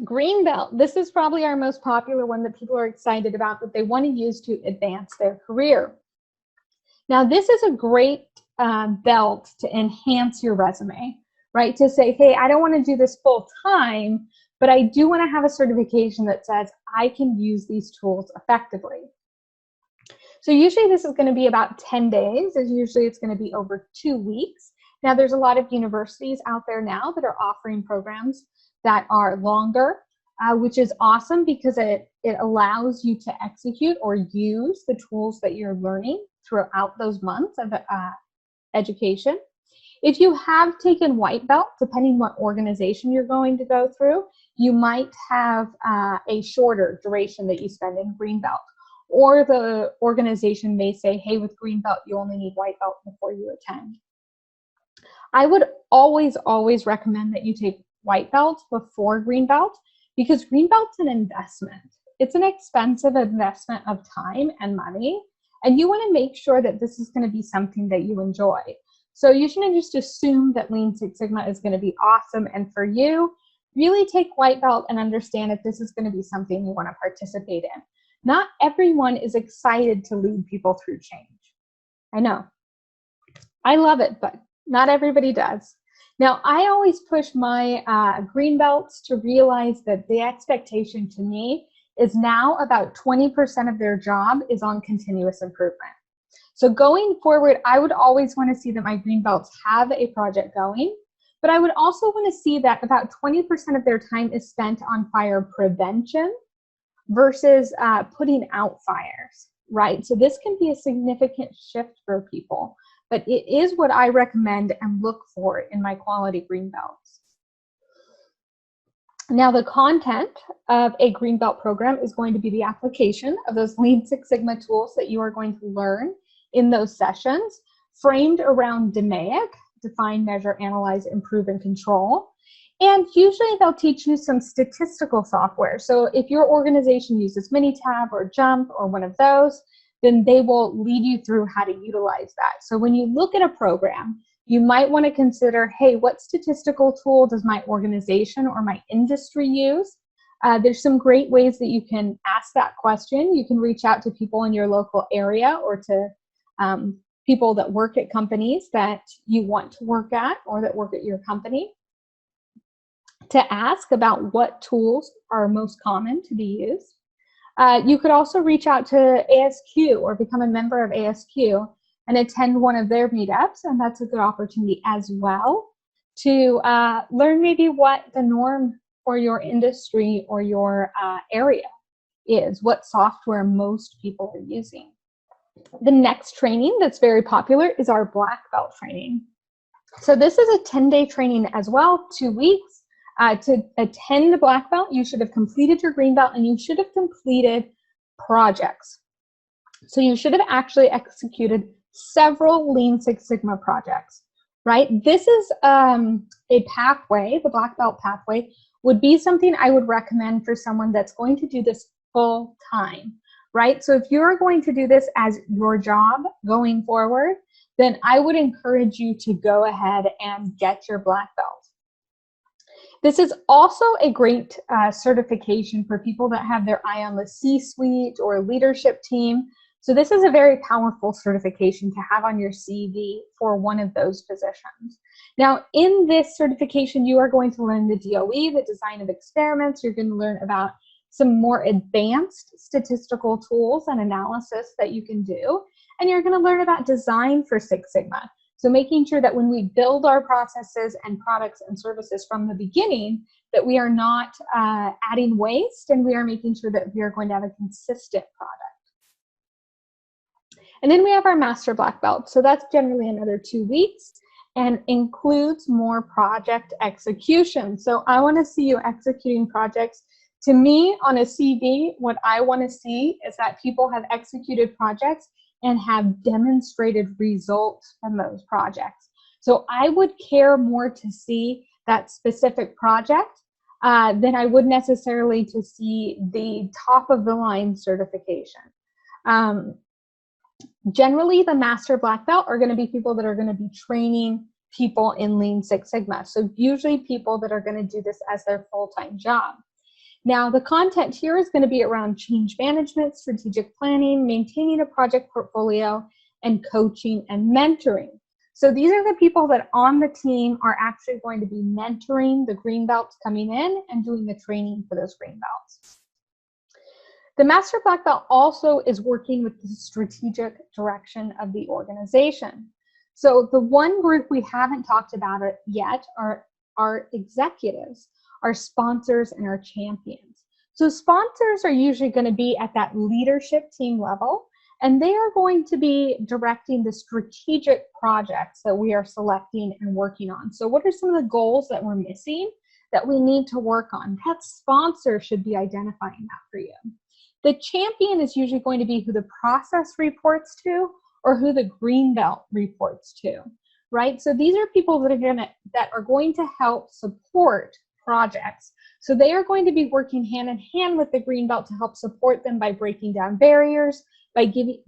Green belt, this is probably our most popular one that people are excited about, that they want to use to advance their career. Now, this is a great belt to enhance your resume, right? To say, hey, I don't want to do this full time, but I do want to have a certification that says I can use these tools effectively. So usually this is going to be about 10 days. Usually it's going to be over 2 weeks. Now, there's a lot of universities out there now that are offering programs that are longer, which is awesome because it allows you to execute or use the tools that you're learning throughout those months of education. If you have taken white belt, depending what organization you're going to go through, you might have a shorter duration that you spend in green belt. Or the organization may say, hey, with green belt, you only need white belt before you attend. I would always, always recommend that you take white belt before green belt, because green belt's an investment. It's an expensive investment of time and money, and you want to make sure that this is going to be something that you enjoy. So you shouldn't just assume that Lean Six Sigma is going to be awesome and for you. Really take white belt and understand if this is going to be something you want to participate in. Not everyone is excited to lead people through change. I know. I love it, but not everybody does. Now, I always push my green belts to realize that the expectation to me is now about 20% of their job is on continuous improvement. So going forward, I would always want to see that my green belts have a project going, but I would also want to see that about 20% of their time is spent on fire prevention versus putting out fires, right? So this can be a significant shift for people, but it is what I recommend and look for in my quality green belts. Now, the content of a green belt program is going to be the application of those Lean Six Sigma tools that you are going to learn in those sessions, framed around DMAIC, define, measure, analyze, improve, and control. And usually they'll teach you some statistical software. So if your organization uses Minitab or Jump or one of those, then they will lead you through how to utilize that. So when you look at a program, you might want to consider, hey, what statistical tool does my organization or my industry use? There's some great ways that you can ask that question. You can reach out to people in your local area or to people that work at companies that you want to work at or that work at your company, to ask about what tools are most common to be used. You could also reach out to ASQ or become a member of ASQ and attend one of their meetups, and that's a good opportunity as well to learn maybe what the norm for your industry or your area is, what software most people are using. The next training that's very popular is our black belt training. So this is a 10-day training as well, 2 weeks. To attend the black belt, you should have completed your green belt and you should have completed projects. So you should have actually executed several Lean Six Sigma projects, right? This is a pathway, the black belt pathway would be something I would recommend for someone that's going to do this full time, right? So if you're going to do this as your job going forward, then I would encourage you to go ahead and get your black belt. This is also a great certification for people that have their eye on the C-suite or leadership team. So this is a very powerful certification to have on your CV for one of those positions. Now, in this certification, you are going to learn the DOE, the design of experiments. You're going to learn about some more advanced statistical tools and analysis that you can do. And you're going to learn about design for Six Sigma. So making sure that when we build our processes and products and services from the beginning, that we are not adding waste and we are making sure that we are going to have a consistent product. And then we have our master black belt. So that's generally another 2 weeks and includes more project execution. So I want to see you executing projects. To me, on a CV, what I want to see is that people have executed projects and have demonstrated results from those projects. So I would care more to see that specific project than I would necessarily to see the top of the line certification. Generally, the master black belt are going to be people that are going to be training people in Lean Six Sigma. So usually people that are going to do this as their full-time job. Now, the content here is going to be around change management, strategic planning, maintaining a project portfolio, and coaching and mentoring. So these are the people that on the team are actually going to be mentoring the green belts coming in and doing the training for those green belts. The Master Black Belt also is working with the strategic direction of the organization. So the one group we haven't talked about it yet are our executives, our sponsors, and our champions. So sponsors are usually going to be at that leadership team level, and they are going to be directing the strategic projects that we are selecting and working on. So what are some of the goals that we're missing that we need to work on? That sponsor should be identifying that for you. The champion is usually going to be who the process reports to or who the green belt reports to, right? So these are people that are going to help support projects. So they are going to be working hand in hand with the green belt to help support them by breaking down barriers, by giving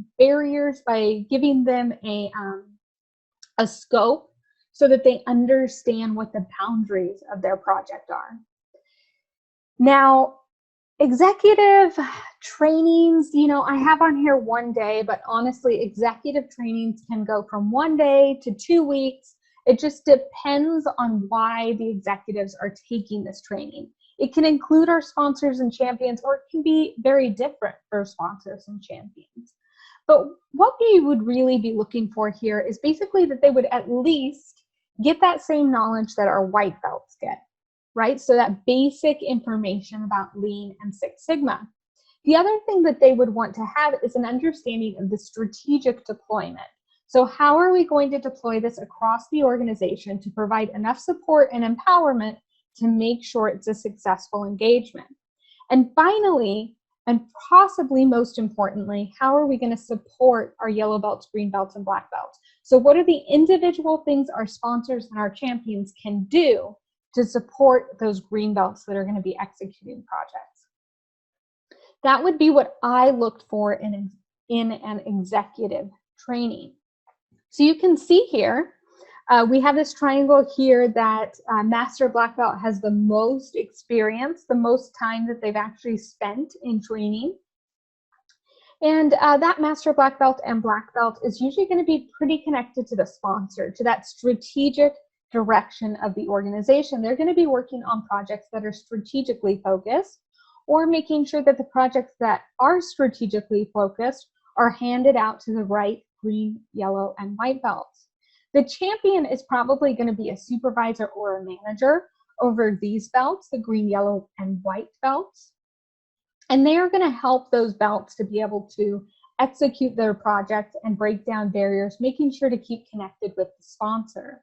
them a scope so that they understand what the boundaries of their project are. Now, executive trainings, I have on here 1 day, but honestly, executive trainings can go from 1 day to 2 weeks. It just depends on why the executives are taking this training. It can include our sponsors and champions, or it can be very different for sponsors and champions. But what we would really be looking for here is basically that they would at least get that same knowledge that our white belts get, right? So that basic information about Lean and Six Sigma. The other thing that they would want to have is an understanding of the strategic deployment. So how are we going to deploy this across the organization to provide enough support and empowerment to make sure it's a successful engagement? And finally, and possibly most importantly, how are we going to support our yellow belts, green belts, and black belts? So what are the individual things our sponsors and our champions can do to support those green belts that are going to be executing projects? That would be what I looked for in an executive training. So you can see here, we have this triangle here that Master Black Belt has the most experience, the most time that they've actually spent in training. And that Master Black Belt and Black Belt is usually going to be pretty connected to the sponsor, to that strategic direction of the organization. They're going to be working on projects that are strategically focused, or making sure that the projects that are strategically focused are handed out to the right green, yellow, and white belts. The champion is probably going to be a supervisor or a manager over these belts, the green, yellow, and white belts. And they are going to help those belts to be able to execute their project and break down barriers, making sure to keep connected with the sponsor.